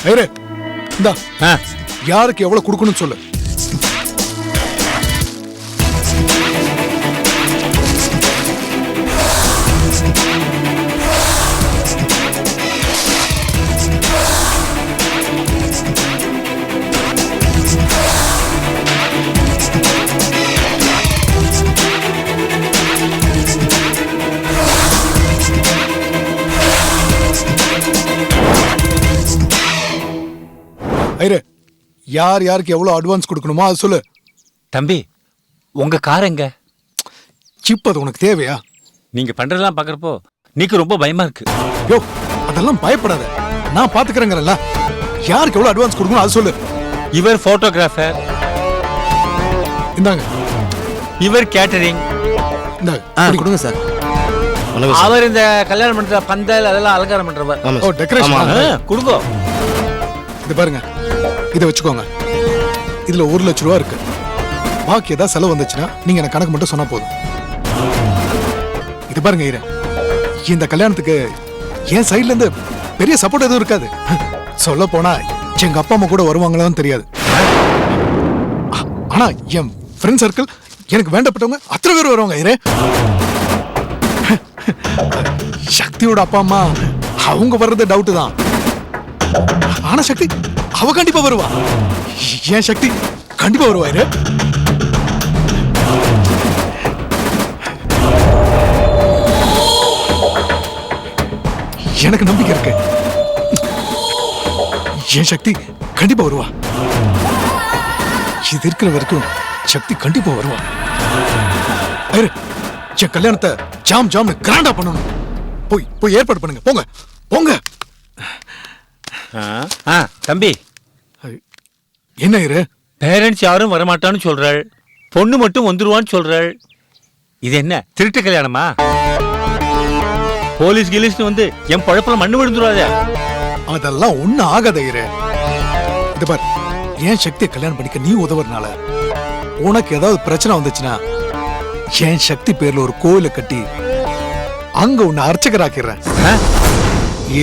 ஐயரே இந்தா யாருக்கு எவ்வளவு கொடுக்கணும்னு சொல்லு. ஐயரே யார் யாருக்கு எவ்வளவு அட்வான்ஸ் கொடுக்கணுமோ அது சொல்லு. தம்பி உங்க கார் எங்க? சிப் அது உனக்கு தேவையா? நீங்க பண்றதெல்லாம் பாக்குறப்போ நீக்கு ரொம்ப பயமா இருக்கு. யோ அதெல்லாம் பயப்படாத, நான் பாத்துக்கிறேங்கறல்ல. யாருக்கு எவ்வளவு அட்வான்ஸ் கொடுக்கணும் அது சொல்லு. இவர் போட்டோகிராஃபர், இந்தாங்க. இவர் கேட்டரிங், இந்தாங்க கொடுங்க சார். அவர் இந்த கல்யாண மண்டப பந்தல் அதெல்லாம் அலங்காரம் பண்றவர். ஓ டெக்கரேஷன் கொடுங்க. இது பாருங்க, இதை வச்சுக்கோங்க. இதுல 1 லட்சம் ரூபா இருக்கு. பாக்கி ஏதாவது செலவு வந்துச்சுன்னா நீங்க எனக்கு கணக்கு மட்டும் சொன்னா போதும். இது பாருங்க ஐயரே, இந்த கல்யாணத்துக்கு என் சைட்ல இருந்து பெரிய சப்போர்ட் எதுவும் இருக்காது. சொல்ல போனா எங்க அப்பா அம்மா கூட வருவாங்களான்னு தெரியாது. ஆனா என் ஃப்ரெண்ட் சர்க்கிள் எனக்கு வேண்டப்பட்டவங்க அத்தனை பேர் வருவாங்க ஐயரே. சக்தியோட அப்பா அம்மா அவங்க வர்றது டவுட் தான். ஆனா சக்தி அவ கண்டிப்பா வருவா. ஏன் சக்தி கண்டிப்பா வருவா ஐயரே. எனக்கு நம்பிக்கை இருக்கு. என் சக்தி கண்டிப்பா வருவா. இது இருக்கிற வரைக்கும் சக்தி கண்டிப்பா வருவா. ஐயரே என் கல்யாணத்தை ஜாம் ஜாம்னு கிராண்டா பண்ணணும். போய் போய் ஏற்பாடு பண்ணுங்க. போங்க போங்க. தம்பி என்ன ஐயரே? பேரண்ட்ஸ் யாரும் வரமாட்டான்னு சொல்றாள், பொண்ணு மட்டும் வந்துருவான்னு சொல்றாள். இது என்ன திருட்டு கல்யாணமா? போலீஸ் கிலீஸ்னு வந்து என் பழப்பல மண்ணு விழுந்துருவாத. அதெல்லாம் ஒண்ணு ஆகாத ஐயரே. இது பார், ஏன் சக்தியை கல்யாணம் பண்ணிக்க நீ உதவுறனால உனக்கு ஏதாவது பிரச்சனை வந்துச்சுன்னா என் சக்தி பேர்ல ஒரு கோயிலை கட்டி அங்க உன்னை அர்ச்சகராக்கிறேன்.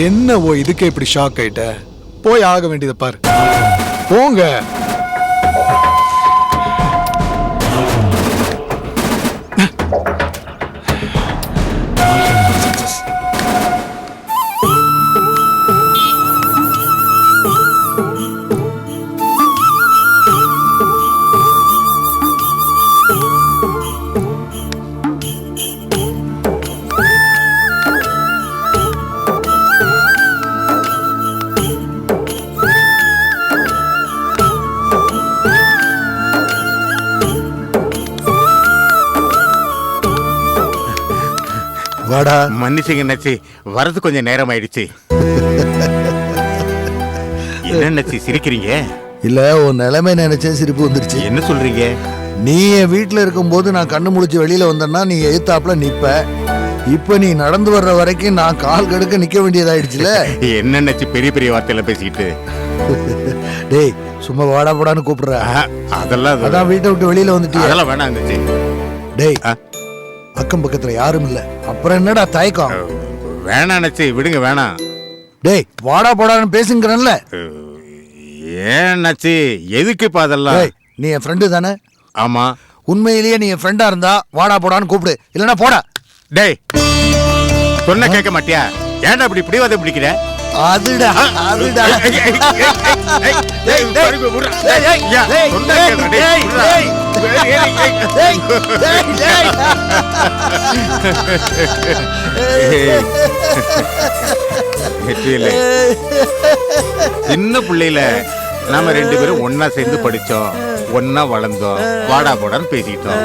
என்னவோ இதுக்கே இப்படி ஷாக் ஆயிட்ட? போய் ஆக வேண்டியதை பாரு. போங்க. வாடா. மன்னிச்சுங்க நச்சி, வரது கொஞ்சம் நேரம் ஆயிடுச்சு. என்ன நச்சி சிரிக்கிறீங்க? இல்ல உன் நிலைமை நினைச்சேன் சிரிப்பு வந்துருச்சு. என்ன சொல்றீங்க? நீ என் வீட்டுல இருக்கும்போது நான் கண்ணு முழிச்சு வெளியில வந்தேன்னா நீ எதிர்த்தாப்புல நிப்ப. இப்ப நீ நடந்து வர்ற வரைக்கும் நான் கால் கடுக்க நிக்க வேண்டியதாயிடுச்சுல. என்ன நச்சி பெரிய பெரிய வார்த்தையில பேசிக்கிட்டு? டேய் சும்மா வாடா போடான்னு கூப்பிடுற. அதெல்லாம் அதான் வீட்டை விட்டு வெளியில வந்துட்டு. அதெல்லாம் வேணாம் நச்சி. டேய் அக்கம் பக்கத்துல யாரும் இல்ல, அப்புறம் என்னடா தயக்கம்? வேணாம் நச்சி, விடுங்க வேணாம். டேய் வாடா போடான்னு பேசுங்கிறன்ல. ஏன் நச்சி எதுக்கு இப்ப அதெல்லாம்? நீ என் ஃப்ரெண்டு தானே? ஆமா. உண்மையிலேயே நீ என் ஃப்ரெண்டா இருந்தா வாடா போடான்னு கூப்பிடு, இல்லன்னா போடா. டேய் சொன்ன கேட்க மாட்டியா? ஏன்டா இப்படி பிடிவாத பிடிக்கிற? அதுடா அதுடா. சின்ன பிள்ளையில நாம 2 பேரும் ஒன்னா சேர்ந்து படிச்சோம், ஒன்னா வளர்ந்தோம், வாடா போடான்னு பேசிட்டோம்.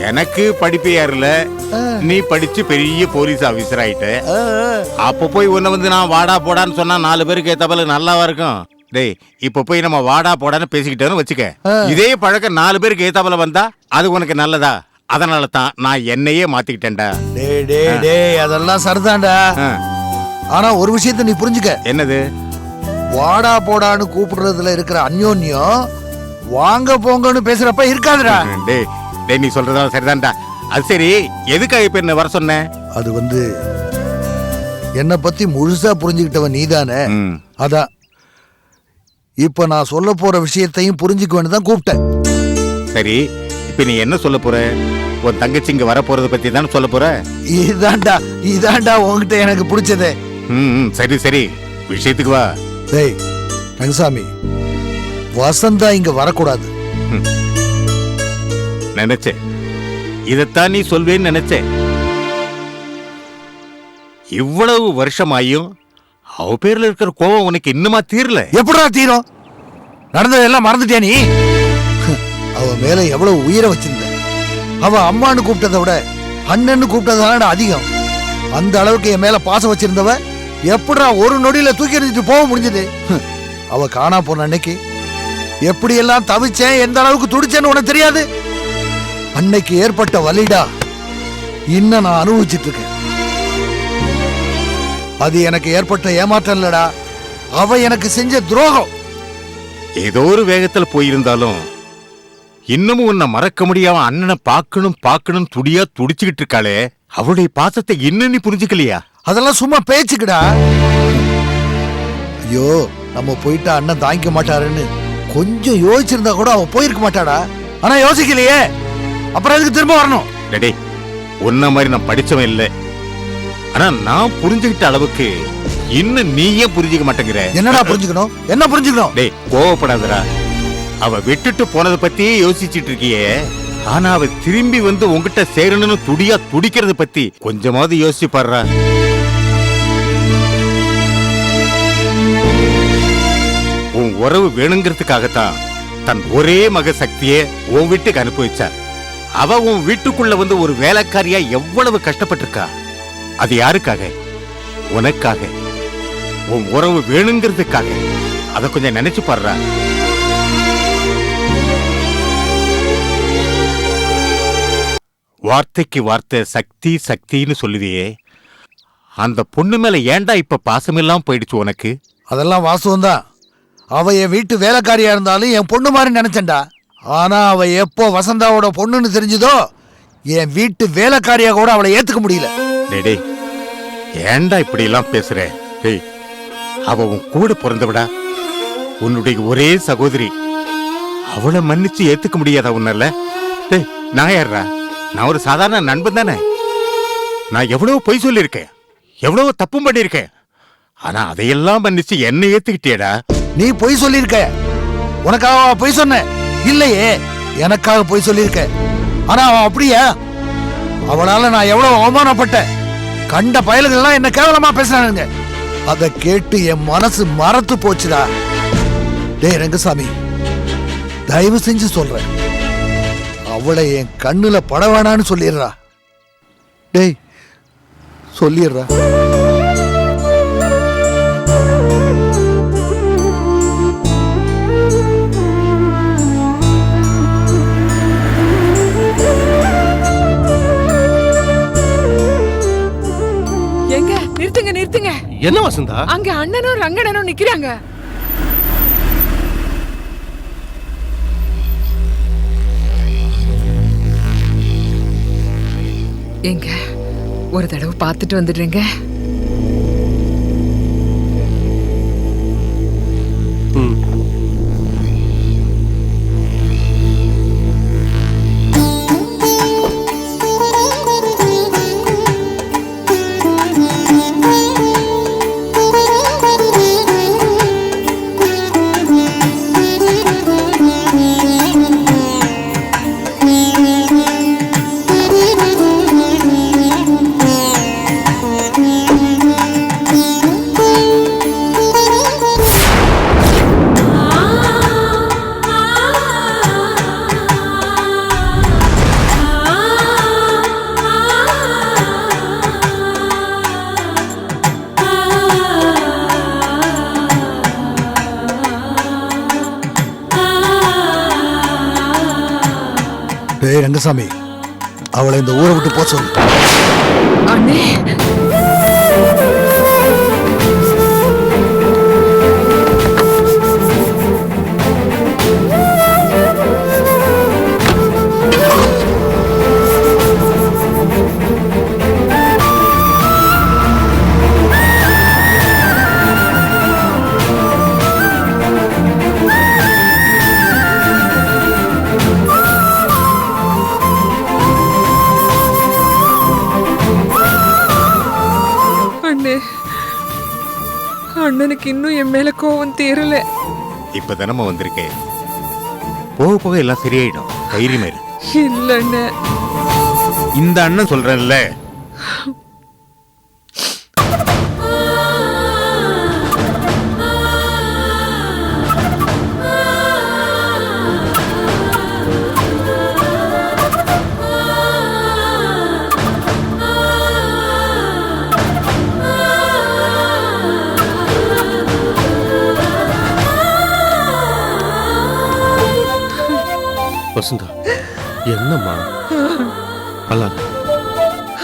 எனக்கு படிப்பு ஏறல, நீ படிச்சு பெரிய போலீஸ் ஆபீசர் ஆயிட்ட. அப்ப போய் உன்னை வந்து நான் வாடா போடான்னு சொன்னா 4 பேருக்கு ஏத்தப்பல நல்லாவா இருக்கும்? டேய் இப்ப போய் நம்ம வாடா போடான்னு பேசிக்கிட்டோன்னு வச்சுக்க, இதே பழக்கம் 4 பேருக்கு ஏத்தாப்பல வந்தா அது உனக்கு நல்லதா? அதனால தான் நான் என்னையே மாத்திக்கிட்டேன்டா. டேய் டேய் டேய் அதெல்லாம் சரிதான்டா. ஆனா ஒரு விஷயத்தை நீ புரிஞ்சுக்க. என்னது? வாடா போடான்னு கூப்பிடுறதுல இருக்கிற அந்யோன்யம் வாங்க போங்கன்னு பேசுறப்ப இருக்காதுடா. டேய் டேய் நீ சொல்றதா சரிதான்டா. அது சரி, எதுக்காக இப்ப என்ன வர சொன்ன? அது என்ன பத்தி முழுசா புரிஞ்சுக்கிட்டவன் நீதானே, அதான். இப்ப நான் சொல்ல போற விஷயத்தையும் புரிஞ்சுக்குவேன்னு தான் கூப்பிட்டேன். சரி, இப்ப நீ என்ன சொல்ல போற? உன் தங்கச்சி இங்க வர போறத பத்தி தானே சொல்ல போற? இதாண்டா உன்கிட்ட எனக்கு பிடிச்சதே. சரி சரி, விஷயத்துக்கு வா. டேய் ரங்கசாமி, வசந்தா இங்க வரக்கூடாது. நினைச்சேன், இதத்தான் நீ சொல்வேன்னு நினைச்சேன். இவ்வளவு வருஷமாயும் அவ பேர்ல இருக்கிற கோபம் உனக்கு இன்னுமா தீரல? எப்படா தீரும்? நடந்ததெல்லாம் மறந்துட்டியா நீ? அவ மேல எவ்வளவு உயிரை வச்சிருந்த. அவ அம்மான்னு கூப்பிட்டதை விட அண்ணன்னு கூப்பிட்டதான அதிகம். அந்த அளவுக்கு என் மேல பாசம் வச்சிருந்தவ எப்படா ஒரு நொடியில தூக்கி எறிஞ்சிட்டு போக முடிஞ்சது? அவ காணா போன அன்னைக்கு எப்படி எல்லாம் தவிச்சேன், எந்த அளவுக்கு துடிச்சேன்னு உனக்கு தெரியாது. அன்னைக்கு ஏற்பட்ட வலிடா இன்னும் நான் அனுபவிச்சிட்டு இருக்கேன். அது எனக்கு ஏற்பட்ட ஏமாற்றம் இல்லடா, அவ எனக்கு செஞ்ச துரோகம். ஏதோ ஒரு வேகத்துல போயிருந்தாலும் இன்னமும் உன்னை மறக்க முடியாம அண்ணனை பார்க்கணும் துடியா துடிச்சுக்கிட்டு இருக்காளே, அவளுடைய பாசத்தை இன்னும் நீ புரிஞ்சுக்கலையா? அதெல்லாம் சும்மா பேச்சுக்குடா. ஐயோ, நம்ம போயிட்டா அண்ணன் தாங்கிக்க மாட்டாருன்னு கொஞ்சம் யோசிச்சிருந்தா கூட அவ போயிருக்க மாட்டாடா. ஆனா யோசிக்கலையே, அப்புறம் அதுக்கு திரும்ப வரணும். டேய், உன்ன மாதிரி நான் படிச்சவன் இல்லை. ஆனா நான் புரிஞ்சுக்கிட்ட அளவுக்கு இன்னும் நீயே புரிஞ்சுக்க மாட்டேங்கிற. என்னடா புரிஞ்சுக்கணும்? என்ன புரிஞ்சுக்கணும்? டேய், கோவப்படாதடா. அவ விட்டுட்டு போனதை பத்தியே யோசிச்சுட்டு இருக்கியே, ஆனா அவ திரும்பி வந்து உன்கிட்ட சேரணும்னு துடியா துடிக்கிறத பத்தி கொஞ்சமாவது யோசிச்சு பாடுறா. உன் உறவு வேணுங்கிறதுக்காகத்தான் தன் ஒரே மக சக்தியை உன் வீட்டுக்கு அனுப்பி வச்சா. அவ உன் வீட்டுக்குள்ள வந்து ஒரு வேலைக்காரியா எவ்வளவு கஷ்டப்பட்டிருக்கா. அது யாருக்காக? உனக்காக. உன் உறவு வேணுங்கிறதுக்காக. அத கொஞ்சம் நினைச்சு பாடுறா. வார்த்தைக்கு வார்த்தை சக்தி சக்தின்னு சொல்லுவியே, அந்த பொண்ணு மேல ஏன்டா இப்ப பாசமெல்லாம் போயிடுச்சு உனக்கு? அதெல்லாம் வாஸ்தவம் தான். அவ என் வீட்டு வேலைக்காரியா இருந்தாலும் என் பொண்ணு மாதிரி நினைச்சேன்டா. ஆனா அவ எப்போ வசந்தாவோட பொண்ணுன்னு தெரிஞ்சதோ, என் வீட்டு வேலைக்காரியா கூட அவளை ஏத்துக்க முடியல. டேய், ஏன்டா இப்படி எல்லாம் பேசுற? டேய், அவ உன் கூட பிறந்தவிடா, உன்னுடைய ஒரே சகோதரி. அவளை மன்னிச்சு ஏத்துக்க முடியாதா உன்னால? டேய், நான் யாரா? நான் ஒரு சாதாரண நண்பன் தானே. நான் எவ்வளவு பொய் சொல்லியிருக்கேன், எவ்வளவு தப்பும் பண்ணியிருக்கேன். ஆனா அதையெல்லாம் மன்னிச்சு என்ன ஏத்துக்கிட்டேடா. நீ பொய் சொல்லியிருக்க. உனக்காக பொய் சொன்ன இல்லையே, எனக்காக பொய் சொல்லியிருக்க. ஆனா அவன் அப்படியா? அவளால நான் எவ்வளவு அவமானப்பட்டேன். கண்ட பயல்கள்லாம் என்ன கேவலமா பேசுறானுங்க. அதை கேட்டு என் மனசு மறத்து போச்சுடா. டேய் ரங்கசாமி, தயவு செஞ்சு சொல்றேன், அவளை என் கண்ணுல பட வேணான்னு சொல்லிடுறா. டேய் சொல்லிடுறா. எங்க நிறுத்துங்க நிறுத்துங்க. என்ன வசந்தா? அங்க அண்ணனும் ரங்கடனும் நிக்கிறாங்க. எங்க ஒரு தடவை பார்த்துட்டு வந்துடுறேங்க. டேய் ரங்கசாமி, அவளை இந்த ஊரை விட்டு போக சொல்லு. அண்ணே, அண்ணனுக்கு இன்னும் என் மேல கோவம் தீரல. இப்பதானம்மா வந்திருக்கேன், போக போக எல்லாம் சரியாயிடும், தைரியமா இரு. இல்ல அண்ணன். இந்த அண்ணன் சொல்றேன்ல. வசந்தா, என்னம்மா அழாத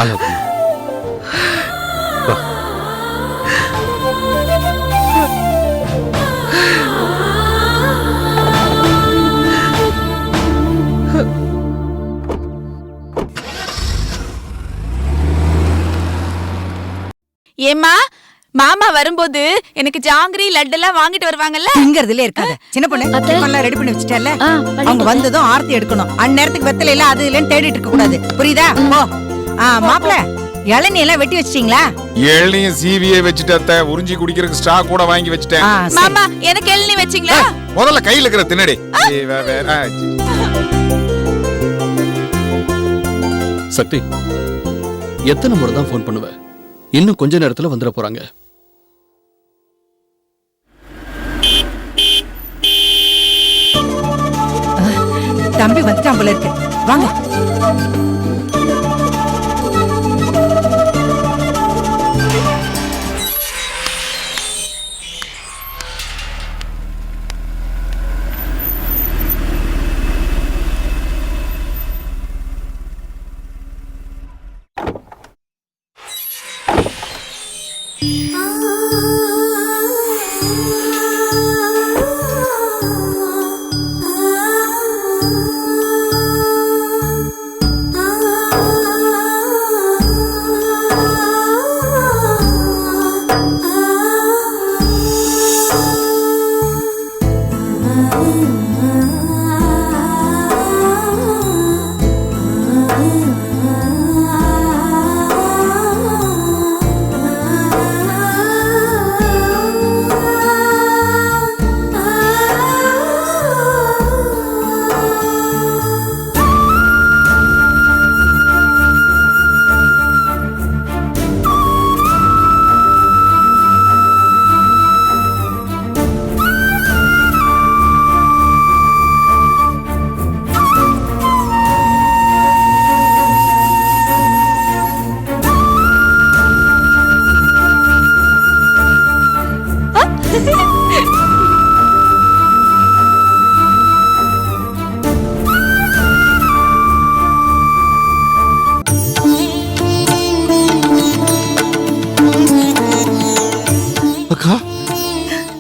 அழாத. வா. ஏம்மா, மாமா வரும்போது எனக்கு ஜாங்கிரி லட்டெல்லாம் வாங்கிட்டு வருவாங்கல்ல? திங்கறதுல இருக்காத சின்ன பொண்ணு, எல்லாம் ரெடி பண்ணி வச்சிட்டல. அவங்க வந்ததும் ஆர்த்தி எடுக்கணும். அந்நேரத்துக்கு வெத்தல இல்ல அது இல்லன்னு தேடிட்டு இருக்க கூடாது, புரியுதா? போ. மாப்பிள, இளநீ எல்லாம் வெட்டி வச்சிட்டீங்களா? இளநீயும் சீவியே வச்சுட்ட, உறிஞ்சி குடிக்கிறதுக்கு ஸ்ட்ரா கூட வாங்கி வச்சிட்டேன். மாமா, எனக்கு இளநீ வச்சீங்களா? முதல்ல கையில இருக்கிற தின்னடி. சக்தி, எத்தனை முறை தான் போன் பண்ணுவ? இன்னும் கொஞ்ச நேரத்துல வந்துட போறாங்க. தம்பி வந்துட்டான் போல இருக்கு, வாங்க.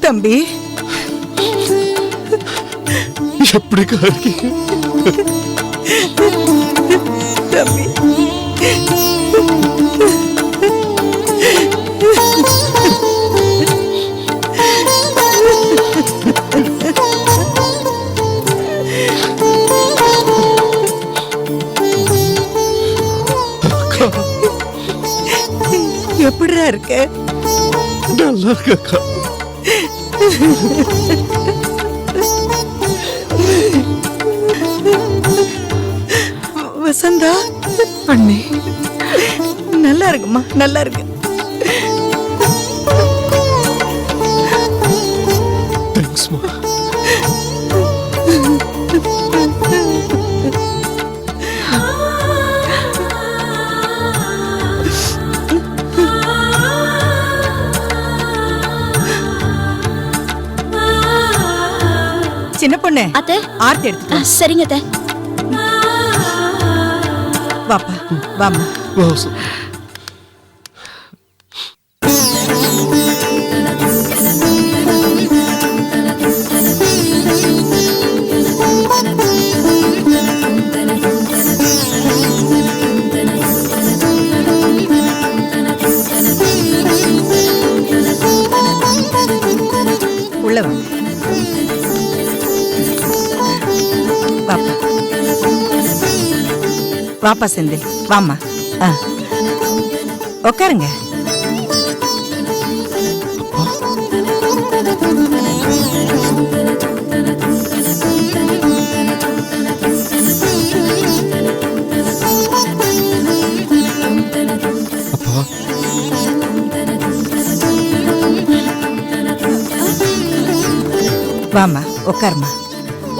தம்பி, எப்படிக்கா இருக்கீங்க தம்பி? எப்படிடா இருக்க? நல்லா இருக்கா? வசந்தா அண்ணே, நல்லா இருக்குமா? நல்லா இருக்கு. தேங்க்ஸ்மா. சின்ன பொண்ணு, அத்தை, ஆர்த்தி எடுத்து சரிங்க அத்தை. வாப்பா, வாமா. உள்ள வா. வாப்பா, வாப்பா செந்தில், வாமா. உட்காருங்க. வாமா உட்காருமா.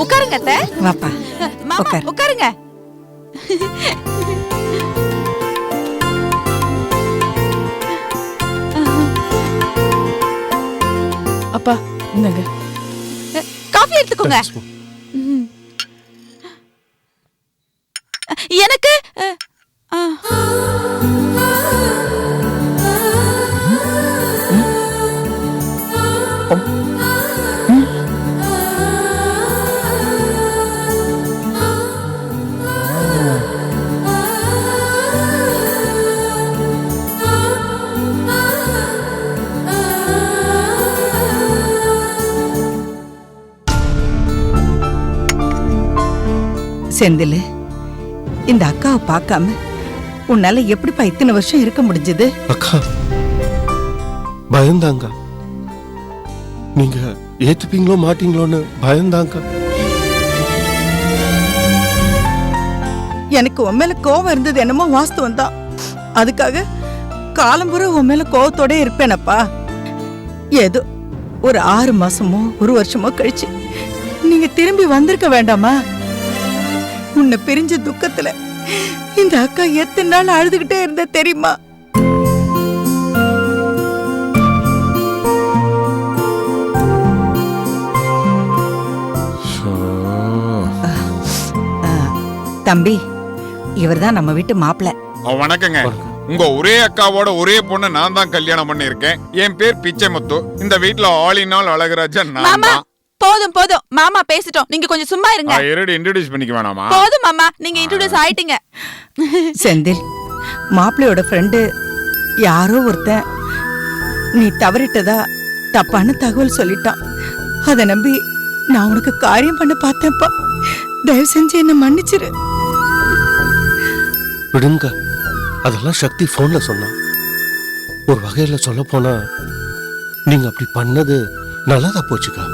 உட்காருங்க அத்தை. வாப்பா மாமா உட்கார். உட்காருங்க. அப்பா இந்தங்க. காஃபி எடுத்துக்கோங்க. எனக்கு செந்தில், இந்த அக்காவை பார்க்காம உன்னால எப்படிப்பா இத்தனை வருஷம் இருக்க முடிஞ்சது? அக்கா பயந்தாங்க, நீங்க ஏத்துப்பீங்களோ மாட்டீங்களோன்னு பயந்தாங்க. எனக்கு உன் மேல கோவம் இருந்தது என்னமோ வாஸ்தவம் தான். அதுக்காக காலம்புற உன் மேல கோவத்தோட இருப்பேனப்பா. ஏதோ ஒரு 6 மாசமோ 1 வருஷமோ கழிச்சு நீங்க திரும்பி வந்திருக்க வேண்டாமா? உன்னை பிரிஞ்ச துக்கத்துல இந்த அக்கா எத்தனை நாள் அழுதுகிட்டே இருந்த தெரியுமா? தம்பி, இவர்தான் நம்ம வீட்டு மாப்பிள்ளை. வணக்கங்க. உங்க ஒரே அக்காவோட ஒரே பொண்ணு நான் தான் கல்யாணம் பண்ணிருக்கேன். என் பேர் பிச்சைமுத்து. இந்த வீட்டுல ஆளினால் அழகராஜன் நான் மாமா தான். போதும் போதும் மாமா பேசிட்டோம். நீங்க கொஞ்சம் சும்மா இருங்க. இன்ட்ரோடியூஸ் பண்ணிக்க வேணாமா? போதும் மாமா, நீங்க இன்ட்ரோடியூஸ் ஆயிட்டீங்க. செந்தில், மாப்பிள்ளையோட ஃப்ரெண்டு யாரோ ஒருத்தன் நீ தவறிட்டதா தப்பான தகவல் சொல்லிட்டான். அதை நம்பி நான் உனக்கு காரியம் பண்ண பார்த்தேன்ப்பா. தயவு செஞ்சு என்ன மன்னிச்சிரு. விடுங்க, அதெல்லாம் சக்தி போன்ல சொன்னா. ஒரு வகையில சொல்ல போனா நீங்க அப்படி பண்ணது நல்லதா போச்சுக்கா.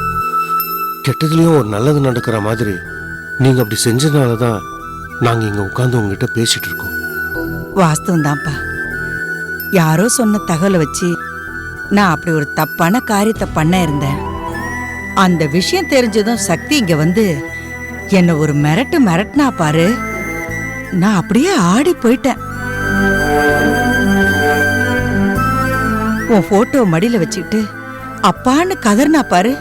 கெட்டதுலயும் ஒரு நல்லது நடக்கிற மாதிரி நீங்க அப்படி செஞ்சதுனாலதான் நாங்க இங்க உட்கார்ந்து உங்ககிட்ட பேசிட்டு இருக்கோம். வாஸ்தவம் தான்ப்பா. யாரோ சொன்ன தகவலை வச்சு நான் அப்படி ஒரு தப்பான காரியத்தை பண்ண இருந்தேன். அந்த விஷயம் தெரிஞ்சதும் சக்தி இங்க வந்து என்ன ஒரு மிரட்டுனா பாரு, நான் அப்படியே ஆடி போயிட்டேன். உன் போட்டோ மடியில வச்சுக்கிட்டு அப்பான்னு கதறினா பாரு,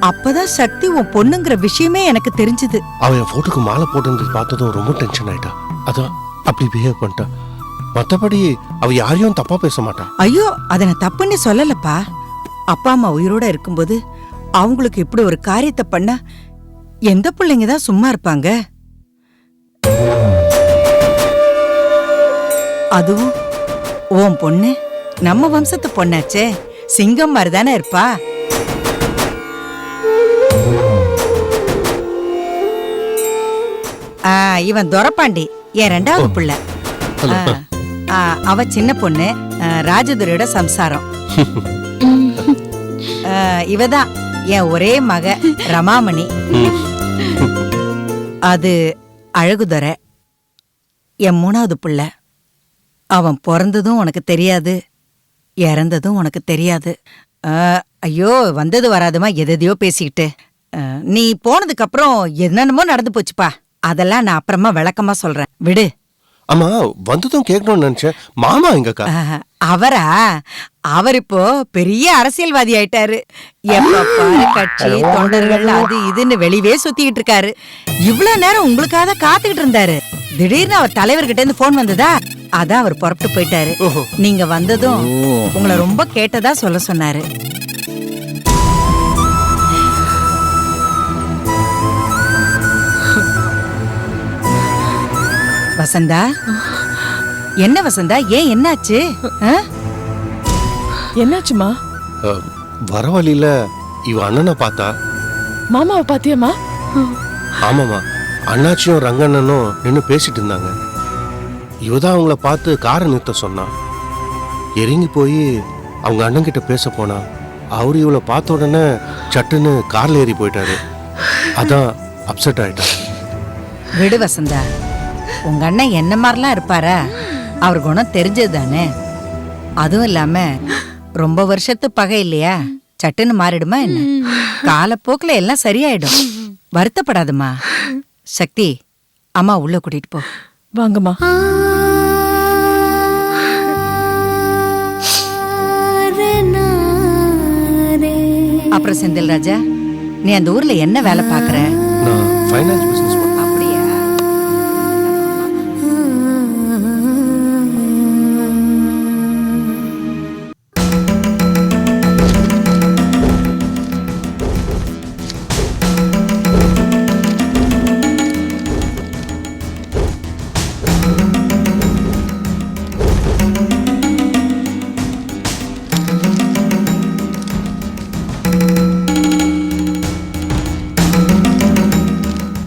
அப்பதான் சக்தி உன் பொண்ணுங்கிற விஷயமே எனக்கு தெரிஞ்சது. அவன் என் போட்டோக்கு மாலை போட்டு பார்த்ததும் ரொம்ப டென்ஷன் ஆயிட்டா. அதான் அப்படி பிஹேவ் பண்ணிட்டா. மத்தபடி அவ யாரையும் தப்பா பேச மாட்டா. ஐயோ, அதை நான் தப்புன்னு சொல்லலப்பா. அப்பா அம்மா உயிரோட இருக்கும்போது அவங்களுக்கு இப்படி ஒரு காரியத்தை பண்ண எந்த பிள்ளைங்க தான் சும்மா இருப்பாங்க? அதுவும் உன் பொண்ணு நம்ம வம்சத்து பொண்ணாச்சே, சிங்கம் மாதிரி தானே இருப்பா. இவன் துரப்பாண்டி, என் 2வது பிள்ளை. அவ சின்ன பொண்ணு, ராஜதுரையோட சம்சாரம். இவதான் என் ஒரே மக ரமாமணி. அது அழகுதுரை, என் 3வது பிள்ளை. அவன் பிறந்ததும் உனக்கு தெரியாது, இறந்ததும் உனக்கு தெரியாது. ஐயோ, வந்தது வராதுமா எதையோ பேசிக்கிட்டு. நீ போனதுக்கு அப்புறம் என்னென்னமோ நடந்து போச்சுப்பா. அதெல்லாம் நான் அப்புறமா விளக்கமா சொல்றேன், விடு. ஆமா, வந்ததும் கேட்கணும்னு நினைச்சேன். மாமா எங்கக்கா? அவரா? அவர் இப்போ பெரிய அரசியல்வாதி ஆயிட்டாரு. எப்ப பாரு கட்சி தொண்டர்கள் அது இதுன்னு வெளியவே சுத்திக்கிட்டு இருக்காரு. இவ்வளவு நேரம் உங்களுக்காக காத்துக்கிட்டு இருந்தாரு. திடீர்னு அவர் தலைவர்கிட்ட இருந்து போன் வந்ததா, அதான் அவர் புறப்பட்டு போயிட்டாரு. நீங்க வந்ததும் உங்களை ரொம்ப கேட்டதா சொல்ல சொன்னாரு. வசந்தா, என்ன வசந்தா, ஏன் என்னாச்சு? என்னாச்சுமா? வர வழியில இவ அண்ணனை பார்த்தா. மாமாவை பாத்தியம்மா? ஆமாமா, அண்ணாச்சியும் ரங்கண்ணனும் நின்னு பேசிட்டு இருந்தாங்க. இவதான் அவங்கள பார்த்து காரை நிறுத்த சொன்னா. இறங்கி போய் அவங்க அண்ணன் கிட்ட பேச போனா, அவரு இவளை பார்த்த உடனே சட்டுன்னு கார்ல ஏறி போயிட்டாரு. அதான் அப்செட் ஆயிட்டா. விடு வசந்தா, உங்க அண்ணன் என்ன மாதிரிலாம் இருப்பாரா? அவர் குணம் தெரிஞ்சது தானே. அதுவும் இல்லாம ரொம்ப வருஷத்து பகை இல்லையா? சட்டுன்னு மாறிடுமா என்ன? காலப்போக்குல எல்லாம் சரியாயிடும். வருத்தப்படாதம்மா. சக்தி, அம்மா உள்ள கூட்டிட்டு போ. வாங்கம்மா. அப்புறம் செந்தில் ராஜா, நீ அந்த ஊர்ல என்ன வேலை பாக்குற? நான் ஃபைனான்ஸ் பிசினஸ் பண்றேன். அப்படியா?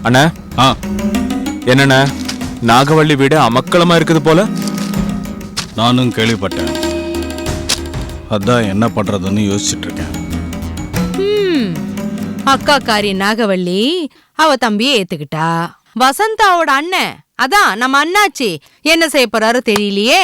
அண்ணா, என்னண்ணா நாகவள்ளி வீடு அமக்களமா இருக்குது போல? நானும் கேள்விப்பட்டேன். அதான் என்ன பண்றதுன்னு யோசிச்சுட்டு இருக்கேன். அக்காக்காரி நாகவள்ளி அவ தம்பியை ஏத்துக்கிட்டா. வசந்தாவோட அண்ணன், அதான் நம்ம அண்ணாச்சி, என்ன செய்ய போறாரோ தெரியலையே.